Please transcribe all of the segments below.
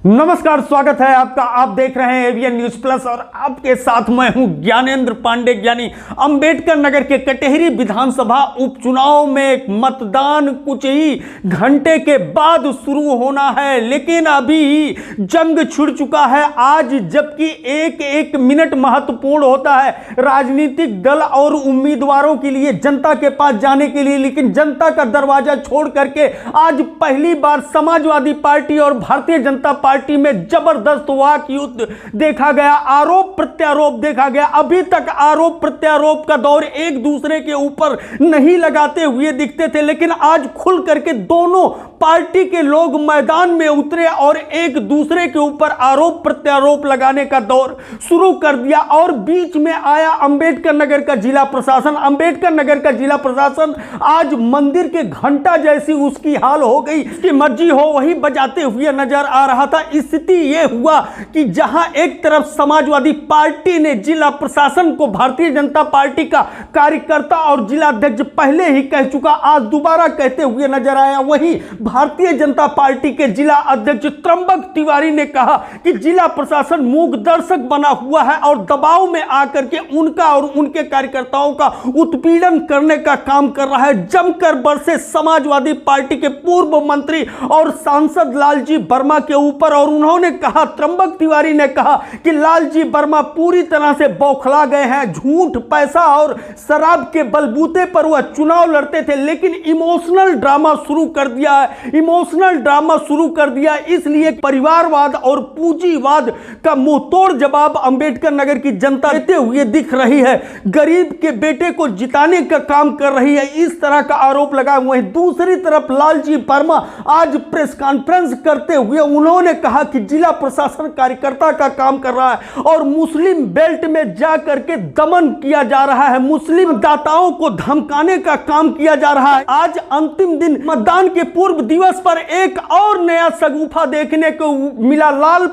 नमस्कार, स्वागत है आपका। आप देख रहे हैं एवीएन न्यूज प्लस और आपके साथ मैं हूं ज्ञानेंद्र पांडे। यानी अंबेडकर नगर के कटेहरी विधानसभा उपचुनाव में मतदान कुछ ही घंटे के बाद शुरू होना है, लेकिन अभी जंग छिड़ चुका है आज, जबकि एक एक मिनट महत्वपूर्ण होता है राजनीतिक दल और उम्मीदवारों के लिए, जनता के पास जाने के लिए। लेकिन जनता का दरवाजा छोड़ करके आज पहली बार समाजवादी पार्टी और भारतीय जनता पार्टी में जबरदस्त वाक युद्ध देखा गया, आरोप प्रत्यारोप देखा गया। अभी तक आरोप प्रत्यारोप का दौर एक दूसरे के ऊपर नहीं लगाते हुए दिखते थे, लेकिन आज खुल करके दोनों पार्टी के लोग मैदान में उतरे और एक दूसरे के ऊपर आरोप प्रत्यारोप लगाने का दौर शुरू कर दिया। और बीच में आया अंबेडकर नगर का जिला प्रशासन। अंबेडकर नगर का जिला प्रशासन आज मंदिर के घंटा जैसी उसकी हाल हो गई, उसकी मर्जी हो वही बजाते हुए नजर आ रहा था। स्थिति यह हुआ कि जहां एक तरफ समाजवादी पार्टी ने जिला प्रशासन को भारतीय जनता पार्टी का कार्यकर्ता और जिला अध्यक्ष पहले ही कह चुका, आज दोबारा कहते हुए नजर आया, वहीं भारतीय जनता पार्टी के जिला अध्यक्ष त्र्यंबक तिवारी ने कहा कि जिला प्रशासन मूक दर्शक बना हुआ है और दबाव में आकर के उनका और उनके कार्यकर्ताओं का उत्पीड़न करने का काम कर रहा है। जमकर बरसे समाजवादी पार्टी के पूर्व मंत्री और सांसद लालजी वर्मा के ऊपर, और उन्होंने कहा, त्र्यंबक तिवारी ने कहा कि लालजी वर्मा पूरी तरह से बौखला गए हैं। झूठ, पैसा और शराब के बलबूते पर वह चुनाव लड़ते थे, लेकिन इमोशनल ड्रामा शुरू कर दिया है। इमोशनल ड्रामा शुरू कर दिया, इसलिए परिवारवाद और पूंजीवाद का मुंहतोड़ जवाब अंबेडकर नगर की जनता देते हुए दिख रही है। गरीब के बेटे को जिताने का काम कर रही है, इस तरह का आरोप लगा। वहीं दूसरी तरफ लालजी वर्मा आज प्रेस कॉन्फ्रेंस करते हुए उन्होंने कहा कि जिला प्रशासन कार्यकर्ता का काम कर रहा है और मुस्लिम बेल्ट में जाकर के दमन किया जा रहा है, मुस्लिम दाताओं को धमकाने का काम किया जा रहा है। आज अंतिम दिन मतदान के पूर्व दिवस पर एक और नया शगुफा देखने को मिला। लाल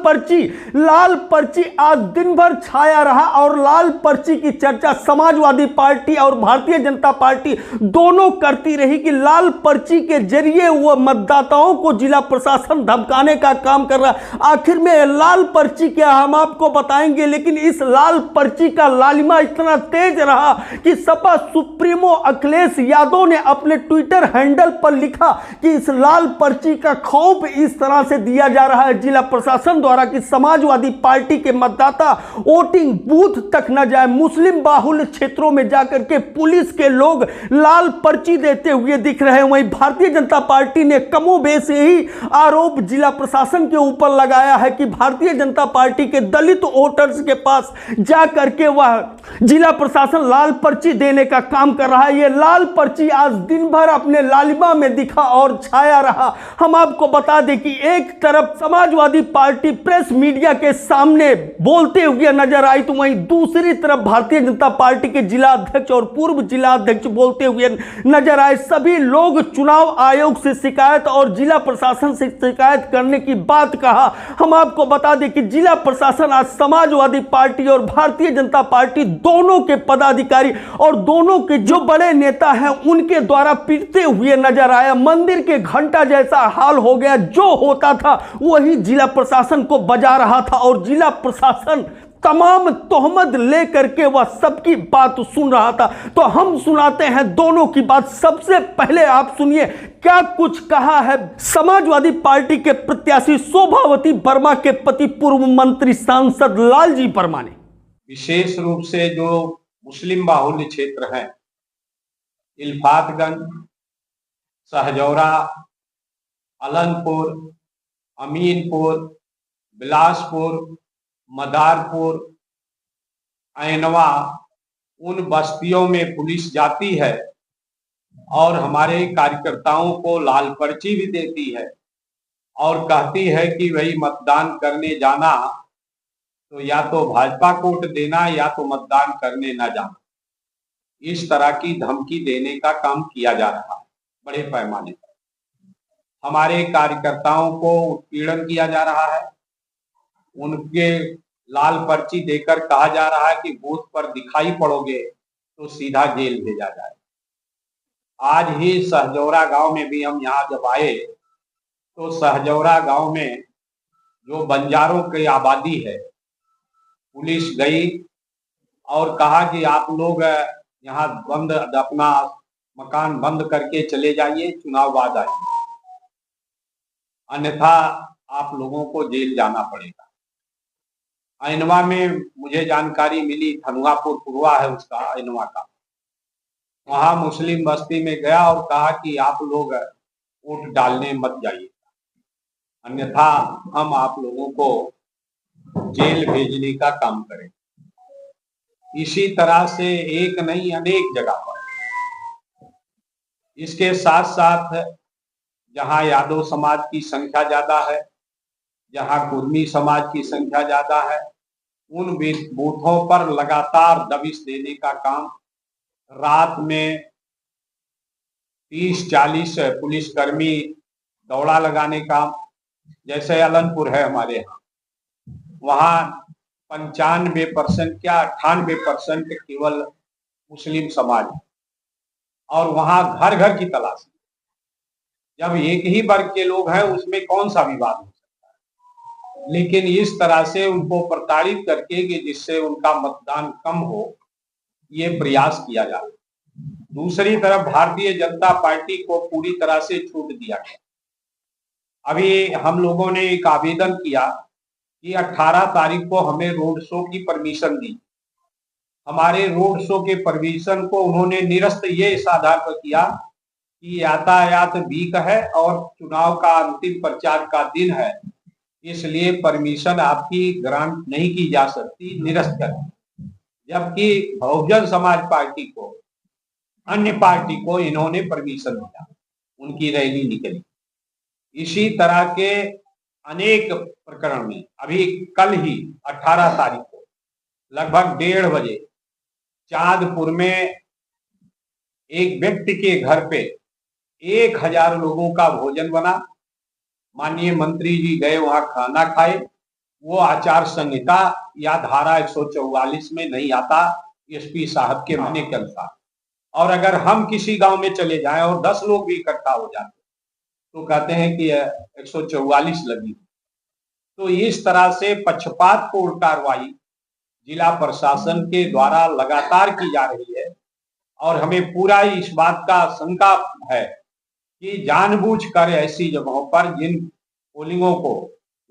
पर्ची आज दिन भर छाया रहा और लाल पर्ची की चर्चा समाजवादी पार्टी और भारतीय जनता पार्टी दोनों करती रही कि लाल पर्ची के जरिए वह मतदाताओं को जिला प्रशासन धमकाने का काम कर रहा है। आखिर में लाल पर्ची क्या, हम आपको बताएंगे, लेकिन इस लाल पर्ची का लालिमा इतना तेज रहा कि सपा सुप्रीमो अखिलेश यादव ने अपने ट्विटर हैंडल पर लिखा कि इस लाल पर्ची का खौफ इस तरह से दिया जा रहा है जिला प्रशासन द्वारा कि समाजवादी पार्टी के मतदाता वोटिंग बूथ तक न जाए। मुस्लिम बाहुल्य क्षेत्रों में जाकर के पुलिस के लोग लाल पर्ची देते हुए दिख रहे हैं। वहीं भारतीय जनता पार्टी ने कमोबेश यही आरोप जिला प्रशासन के ऊपर लगाया है कि भारतीय जनता पार्टी के दलित वोटर्स के पास जाकर के वह जिला प्रशासन लाल पर्ची देने का काम कर रहा है। यह लाल पर्ची आज दिन भर अपने लालिमा में दिखा और छाया रहा। हम आपको बता दें कि एक तरफ समाजवादी पार्टी प्रेस मीडिया के सामने बोलते हुए नजर आई, तो वहीं दूसरी तरफ भारतीय जनता पार्टी के जिला अध्यक्ष और पूर्व जिला अध्यक्ष बोलते हुए नजर आए। सभी लोग चुनाव आयोग से शिकायत और जिला प्रशासन से शिकायत करने की बात कहा। हम आपको बता दें कि जिला प्रशासन आज समाजवादी पार्टी और भारतीय जनता पार्टी दोनों के पदाधिकारी और दोनों के जो बड़े नेता हैं उनके द्वारा पीटते हुए नजर आया। मंदिर के घंटा जैसा हाल हो गया, जो होता था वही जिला प्रशासन को बजा रहा था और जिला प्रशासन तमाम तोहमत लेकर के वह सबकी बात सुन रहा था। तो हम सुनाते हैं दोनों की बात। सबसे पहले आप सुनिए क्या कुछ कहा है समाजवादी पार्टी के प्रत्याशी शोभावती वर्मा के पति पूर्व मंत्री सांसद लालजी वर्मा ने। विशेष रूप से जो मुस्लिम बाहुल्य क्षेत्र हैं, इल्फातगंज, सहजौरा, अलनपुर, अमीनपुर, बिलासपुर, मदारपुर, ऐनवा, उन बस्तियों में पुलिस जाती है और हमारे कार्यकर्ताओं को लाल पर्ची भी देती है और कहती है कि वही मतदान करने जाना तो या तो भाजपा को वोट देना या तो मतदान करने न जाना। इस तरह की धमकी देने का काम किया जा रहा है बड़े पैमाने पर। हमारे कार्यकर्ताओं को उत्पीड़न किया जा रहा है, उनके लाल पर्ची देकर कहा जा रहा है कि बूथ पर दिखाई पड़ोगे तो सीधा जेल भेजा जाए। आज ही सहजौरा गांव में भी हम यहाँ जब आए तो सहजौरा गांव में जो बंजारों की आबादी है, पुलिस गई और कहा कि आप लोग यहाँ बंद अपना मकान बंद करके चले जाइए, चुनाव बाद आइए, अन्यथा आप लोगों को जेल जाना पड़ेगा। ऐनवा में मुझे जानकारी मिली, धनुआपुर पूर्वा है उसका, ऐनवा का, वहां मुस्लिम बस्ती में गया और कहा कि आप लोग वोट डालने मत जाइए, अन्यथा हम आप लोगों को जेल भेजने का काम करेंगे। इसी तरह से एक नहीं अनेक जगह पर। इसके साथ साथ जहां यादव समाज की संख्या ज्यादा है, जहां कुर्मी समाज की संख्या ज्यादा है, उन बूथों पर लगातार दबिश देने का काम, रात में 30-40 पुलिसकर्मी दौड़ा लगाने का, जैसे अलनपुर है हमारे यहाँ, वहां 95% क्या 98% केवल मुस्लिम समाज है और वहां घर घर की तलाशी। जब एक ही वर्ग के लोग हैं उसमें कौन सा विवाद हो सकता है, लेकिन इस तरह से उनको प्रताड़ित करके कि जिससे उनका मतदान कम हो, ये प्रयास किया जा रहा है। दूसरी तरफ भारतीय जनता पार्टी को पूरी तरह से छूट दिया गया। अभी हम लोगों ने एक आवेदन किया कि 18 तारीख को हमें रोड शो की परमिशन दी। हमारे रोड शो के परमिशन को उन्होंने निरस्त ये इस आधार पर किया कि यातायात वीक है और चुनाव का अंतिम प्रचार का दिन है, इसलिए परमिशन आपकी ग्रांट नहीं की जा सकती, निरस्त कर। जबकि बहुजन समाज पार्टी को, अन्य पार्टी को इन्होंने परमिशन दिया, उनकी रैली निकली। इसी तरह के अनेक प्रकरण में अभी कल ही 18 तारीख को लगभग 1:30 बजे चांदपुर में एक व्यक्ति के घर पे 1000 लोगों का भोजन बना। माननीय मंत्री जी गए वहां खाना खाए। वो आचार संहिता या धारा 144 में नहीं आता, एसपी साहब के मानने के अनुसार। और अगर हम किसी गांव में चले जाएं और 10 लोग भी इकट्ठा हो जाते तो कहते हैं कि 144 लगी। तो इस तरह से पक्षपातपूर्ण कार्रवाई जिला प्रशासन के द्वारा लगातार की जा रही है और हमें पूरा इस बात का शंका है कि जानबूझकर ऐसी जगहों पर जिन पोलिंगों को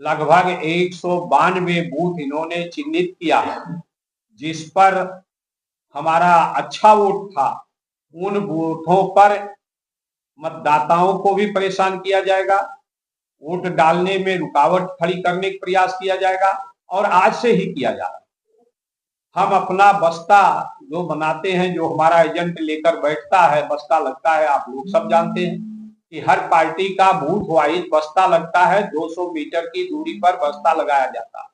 लगभग 192 बूथ इन्होंने चिन्हित किया, जिस पर हमारा अच्छा वोट था, उन बूथों पर मतदाताओं को भी परेशान किया जाएगा, वोट डालने में रुकावट खड़ी करने का प्रयास किया जाएगा और आज से ही किया जा रहा है। हम अपना बस्ता जो बनाते हैं, जो हमारा एजेंट लेकर बैठता है, बस्ता लगता है, आप लोग सब जानते हैं कि हर पार्टी का बूथ वाइज बस्ता लगता है, 200 मीटर की दूरी पर बस्ता लगाया जाता है।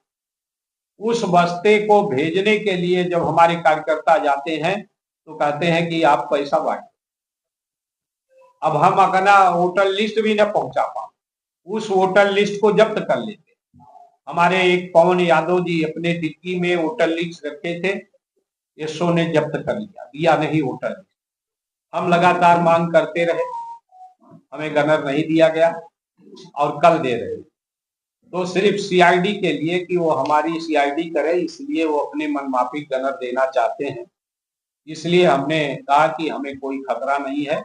उस बस्ते को भेजने के लिए जब हमारे कार्यकर्ता जाते हैं तो कहते हैं कि आप पैसा बांटें। अब हम अपना वोटर लिस्ट भी न पहुंचा पाए, उस वोटर लिस्ट को जब्त कर लेते। हमारे एक पवन यादव जी अपने डिक्की में वोटर लिस्ट रखे थे, एसओ ने जब्त कर लिया, दिया नहीं वोटर लिस्ट। हम लगातार मांग करते रहे, हमें गनर नहीं दिया गया और कल दे रहे। तो सिर्फ सीआईडी के लिए कि वो हमारी सीआईडी करे, इसलिए वो अपने मनमाफिक गनर देना चाहते हैं। इसलिए हमने कहा कि हमें कोई खतरा नहीं है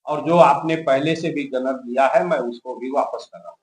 और जो आपने पहले से भी गनर दिया है मैं उसको भी वापस कर रहा हूं।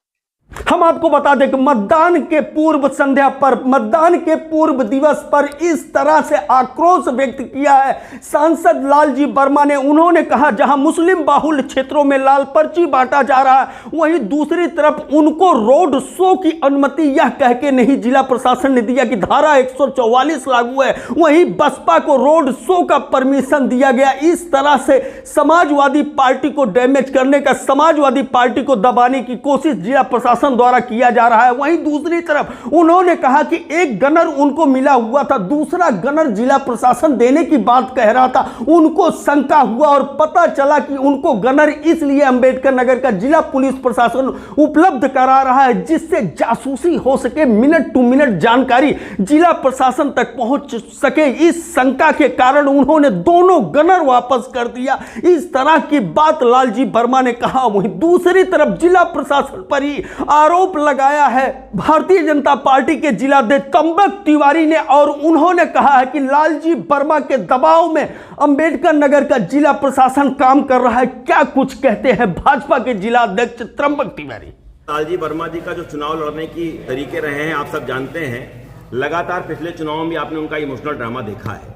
हम आपको बता दें कि मतदान के पूर्व संध्या पर, मतदान के पूर्व दिवस पर इस तरह से आक्रोश व्यक्त किया है सांसद लालजी वर्मा ने। उन्होंने कहा जहां मुस्लिम बाहुल्य क्षेत्रों में लाल पर्ची बांटा जा रहा है, वहीं दूसरी तरफ उनको रोड शो की अनुमति यह कह के नहीं जिला प्रशासन ने दिया कि धारा 144 लागू है, वहीं बसपा को रोड शो का परमिशन दिया गया। इस तरह से समाजवादी पार्टी को डैमेज करने का, समाजवादी पार्टी को दबाने की कोशिश जिला प्रशासन द्वारा किया जा रहा है। वहीं दूसरी तरफ उन्होंने कहा कि एक गनर उनको मिला हुआ था, दूसरा गनर जिला प्रशासन देने की बात कह रहा था। उनको शंका हुआ और पता चला कि उनको गनर इसलिए अंबेडकर नगर का जिला पुलिस प्रशासन उपलब्ध करा रहा है जिससे जासूसी हो सके, मिनट टू मिनट जानकारी जिला प्रशासन तक पहुंच सके। इस शंका के कारण उन्होंने दोनों गनर वापस कर दिया। इस तरह की बात लालजी वर्मा ने कहा। वहीं दूसरी तरफ जिला प्रशासन पर ही आरोप लगाया है भारतीय जनता पार्टी के जिलाध्यक्ष त्र्यंबक तिवारी ने, और उन्होंने कहा है कि लालजी वर्मा के दबाव में अंबेडकर नगर का जिला प्रशासन काम कर रहा है। क्या कुछ कहते हैं भाजपा के जिलाध्यक्ष त्र्यंबक तिवारी। लालजी वर्मा जी का जो चुनाव लड़ने की तरीके रहे हैं आप सब जानते हैं। लगातार पिछले चुनाव में आपने उनका इमोशनल ड्रामा देखा है,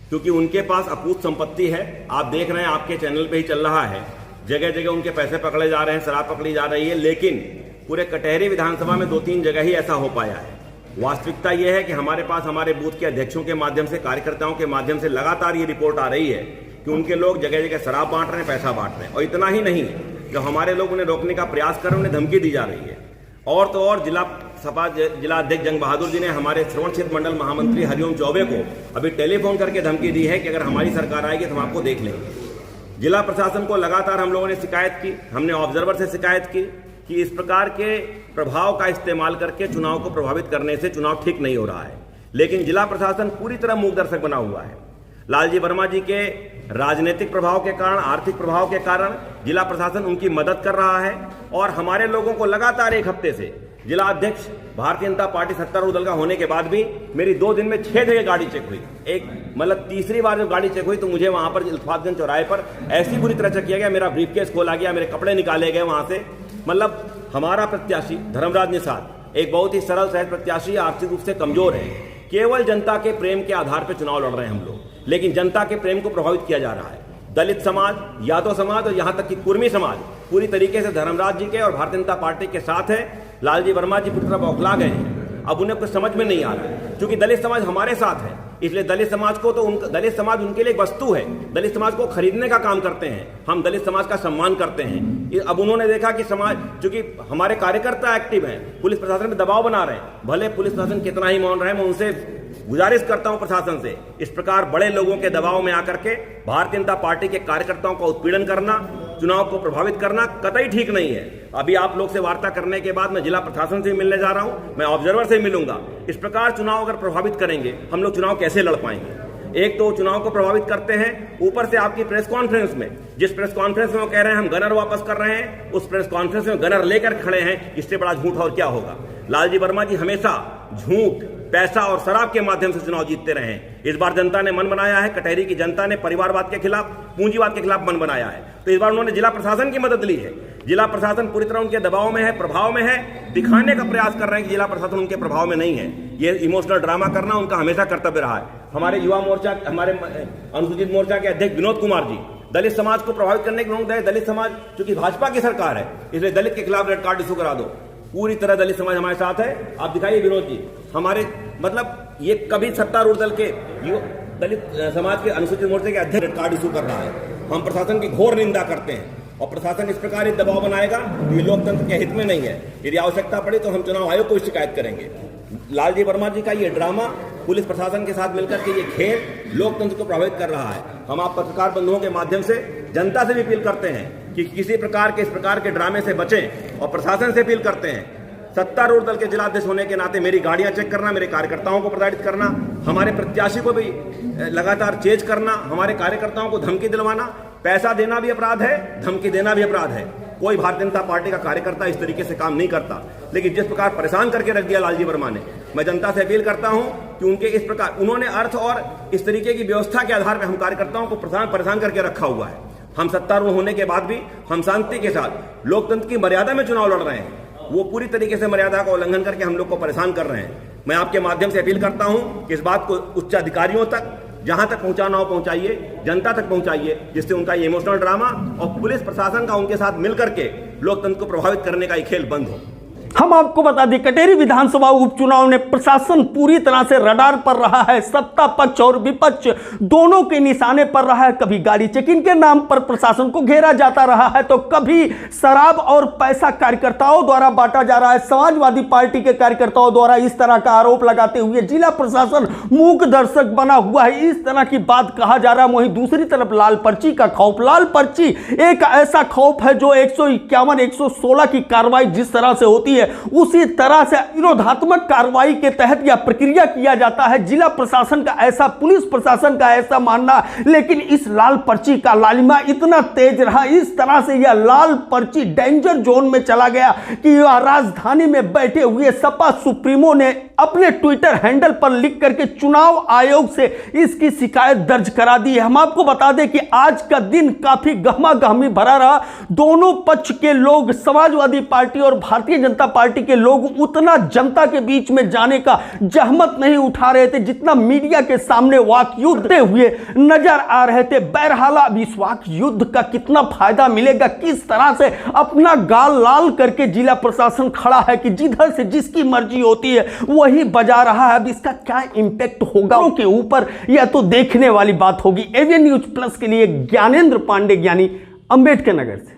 क्योंकि उनके पास अपूत संपत्ति है। आप देख रहे हैं, आपके चैनल पे ही चल रहा है, जगह जगह उनके पैसे पकड़े जा रहे हैं, शराब पकड़ी जा रही है। लेकिन पूरे कटहरी विधानसभा में 2-3 जगह ही ऐसा हो पाया है। वास्तविकता यह है कि हमारे पास हमारे बूथ के अध्यक्षों के माध्यम से, कार्यकर्ताओं के माध्यम से लगातार ये रिपोर्ट आ रही है कि उनके लोग जगह जगह शराब बांट रहे हैं, पैसा बांट रहे हैं। और इतना ही नहीं, जब हमारे लोग उन्हें रोकने का प्रयास कर रहे हैं, उन्हें धमकी दी जा रही है। और तो और जिला अध्यक्ष जंग बहादुर जी ने हमारे श्रवण क्षेत्र मंडल महामंत्री हरिओम चौबे को अभी टेलीफोन करके धमकी दी है कि अगर हमारी सरकार आएगी तो हम आपको देख लेंगे। जिला प्रशासन को लगातार हम लोगों ने शिकायत की, हमने ऑब्जर्वर से शिकायत की कि इस प्रकार के प्रभाव का इस्तेमाल करके चुनाव को प्रभावित करने से चुनाव ठीक नहीं हो रहा है। लेकिन जिला प्रशासन पूरी तरह मूक दर्शक बना हुआ है। लालजी वर्मा जी के राजनीतिक प्रभाव के कारण, आर्थिक प्रभाव के कारण जिला प्रशासन उनकी मदद कर रहा है। और हमारे लोगों को लगातार 1 हफ्ते से जिला अध्यक्ष भारतीय जनता पार्टी सत्तारूढ़ दल का होने के बाद भी मेरी 2 दिन में 6 जगह गाड़ी चेक हुई। एक मतलब तीसरी बार जब गाड़ी चेक हुई तो मुझे वहां पर इल्फातगंज चौराहे पर ऐसी बुरी तरह चेक किया गया, मेरा ब्रीफकेस खोला गया, मेरे कपड़े निकाले गए वहां से। मतलब हमारा प्रत्याशी धर्मराज निषाद एक बहुत ही सरल सहज प्रत्याशी, आर्थिक रूप से कमजोर है। केवल जनता के प्रेम के आधार पर चुनाव लड़ रहे हैं हम लोग, लेकिन जनता के प्रेम को प्रभावित किया जा रहा है। दलित समाज, यादव समाज और यहां तक कि कुर्मी समाज पूरी तरीके से धर्मराज जी के और भारतीय जनता पार्टी के साथ है। लालजी वर्मा जी पूरी तरह बौखला गए हैं। अब उन्हें कुछ समझ में नहीं आ रहा, क्योंकि दलित समाज हमारे साथ है, इसलिए दलित समाज को तो दलित समाज उनके लिए एक वस्तु है। दलित समाज को खरीदने का काम करते हैं, हम दलित समाज का सम्मान करते हैं। अब उन्होंने देखा कि समाज, चूंकि हमारे कार्यकर्ता एक्टिव हैं, पुलिस प्रशासन में दबाव बना रहे हैं, भले पुलिस प्रशासन कितना ही मान रहे हैं, मैं उनसे गुजारिश करता हूं प्रशासन से, इस प्रकार बड़े लोगों के दबाव में आकर के भारतीय जनता पार्टी के कार्यकर्ताओं का उत्पीड़न करना, चुनाव को प्रभावित करना कतई ठीक नहीं है। अभी आप लोग से वार्ता करने के बाद मैं जिला प्रशासन से मिलने जा रहा हूं, मैं ऑब्जर्वर से मिलूंगा। इस प्रकार चुनाव अगर प्रभावित करेंगे, हम लोग चुनाव कैसे लड़ पाएंगे? एक तो चुनाव को प्रभावित करते हैं, ऊपर से आपकी प्रेस कॉन्फ्रेंस में, जिस प्रेस कॉन्फ्रेंस में वो कह रहे हैं हम गनर वापस कर रहे हैं, उस प्रेस कॉन्फ्रेंस में गनर लेकर खड़े हैं। इससे बड़ा झूठ और क्या होगा? लालजी वर्मा जी हमेशा झूठ, पैसा और शराब के माध्यम से चुनाव जीतते रहे हैं। इस बार जनता ने मन बनाया है, कटहरी की जनता ने परिवारवाद के खिलाफ, पूंजीवाद के खिलाफ मन बनाया है, तो इस बार उन्होंने जिला प्रशासन की मदद ली है। जिला प्रशासन पूरी तरह उनके दबाव में है, प्रभाव में है, दिखाने का प्रयास कर रहे हैं कि जिला प्रशासन उनके प्रभाव में नहीं है। ये इमोशनल ड्रामा करना उनका हमेशा कर्तव्य रहा है। हमारे युवा मोर्चा, हमारे अनुसूचित मोर्चा के अध्यक्ष विनोद कुमार जी दलित समाज को प्रभावित करने के लिए, दलित समाज चूंकि भाजपा की सरकार है इसलिए दलित के खिलाफ रेड कार्ड इशू करा दो। पूरी तरह दलित समाज हमारे साथ है। आप दिखाइए विनोद जी, हमारे मतलब ये कभी सत्तारूढ़ दल के दलित समाज के अनुसूचित मोर्चे के अध्यक्ष रेड कार्ड इशू कर रहा है। हम प्रशासन की घोर निंदा करते हैं, और प्रशासन इस प्रकार एक दबाव बनाएगा तो ये लोकतंत्र के हित में नहीं है। यदि आवश्यकता पड़ी तो हम चुनाव आयोग को शिकायत करेंगे। लालजी वर्मा जी का ये ड्रामा, पुलिस प्रशासन के साथ मिलकर के ये खेल लोकतंत्र को प्रभावित कर रहा है। हम आप पत्रकार बंधुओं के माध्यम से जनता से भी अपील करते हैं कि किसी प्रकार के इस प्रकार के ड्रामे से बचें, और प्रशासन से अपील करते हैं सत्तारूढ़ दल के जिलाध्यक्ष होने के नाते मेरी गाड़ियां चेक करना, मेरे कार्यकर्ताओं को प्रताड़ित करना, हमारे प्रत्याशी को भी लगातार चेज करना, हमारे कार्यकर्ताओं को धमकी दिलवाना, पैसा देना भी अपराध है, धमकी देना भी अपराध है। कोई भारतीय जनता पार्टी का कार्यकर्ता इस तरीके से काम नहीं करता, लेकिन जिस प्रकार परेशान करके रख दिया लालजी वर्मा ने, मैं जनता से अपील करता हूं कि उनके इस प्रकार उन्होंने अर्थ और इस तरीके की व्यवस्था के आधार पर हम कार्यकर्ताओं को परेशान करके रखा हुआ है। हम सत्तारूढ़ होने के बाद भी हम शांति के साथ लोकतंत्र की मर्यादा में चुनाव लड़ रहे हैं, वो पूरी तरीके से मर्यादा का उल्लंघन करके हम लोग को परेशान कर रहे हैं। मैं आपके माध्यम से अपील करता हूं कि इस बात को उच्च अधिकारियों तक, जहां तक पहुंचाना हो पहुंचाइए, जनता तक पहुंचाइए, जिससे उनका ये इमोशनल ड्रामा और पुलिस प्रशासन का उनके साथ मिलकर के लोकतंत्र को प्रभावित करने का ये खेल बंद हो। हम आपको बता दें, कटहरी विधानसभा उपचुनाव में प्रशासन पूरी तरह से रडार पर रहा है। सत्ता पक्ष और विपक्ष दोनों के निशाने पर रहा है। कभी गाड़ी चेकिंग के नाम पर प्रशासन को घेरा जाता रहा है, तो कभी शराब और पैसा कार्यकर्ताओं द्वारा बांटा जा रहा है। समाजवादी पार्टी के कार्यकर्ताओं द्वारा इस तरह का आरोप लगाते हुए जिला प्रशासन मूक दर्शक बना हुआ है, इस तरह की बात कहा जा रहा है। वहीं दूसरी तरफ लाल पर्ची का खौफ, लाल पर्ची एक ऐसा खौफ है जो 151, 116 की कार्रवाई जिस तरह से होती है है उसी तरह से विरोधात्मक कार्रवाई के तहत यह प्रक्रिया किया जाता है। जिला प्रशासन का ऐसा, पुलिस प्रशासन का ऐसा मानना। लेकिन इस लाल पर्ची का लालिमा इतना तेज रहा, इस तरह से यह लाल पर्ची डेंजर जोन में चला गया कि राजधानी में बैठे हुए सपा सुप्रीमो ने अपने ट्विटर हैंडल पर लिख करके चुनाव आयोग से इसकी शिकायत दर्ज करा दी है। हम आपको बता दें कि आज का दिन काफी गहमा-गहमी भरा रहा। दोनों पक्ष के लोग, समाजवादी पार्टी और भारतीय जनता पार्टी के लोग उतना जनता के बीच में जाने का जहमत नहीं उठा रहे थे जितना मीडिया के सामने वाक युद्ध हुए नजर आ रहे थे। बहरहाल अब इस वाक युद्ध का कितना फायदा मिलेगा, किस तरह से अपना गाल लाल करके जिला प्रशासन खड़ा है कि जिधर से जिसकी मर्जी होती है वही बजा रहा है। अब इसका क्या इंपैक्ट होगा के ऊपर, यह तो देखने वाली बात होगी। एवीएन न्यूज प्लस के लिए ज्ञानेंद्र पांडे, ज्ञानी, अंबेडकर नगर से।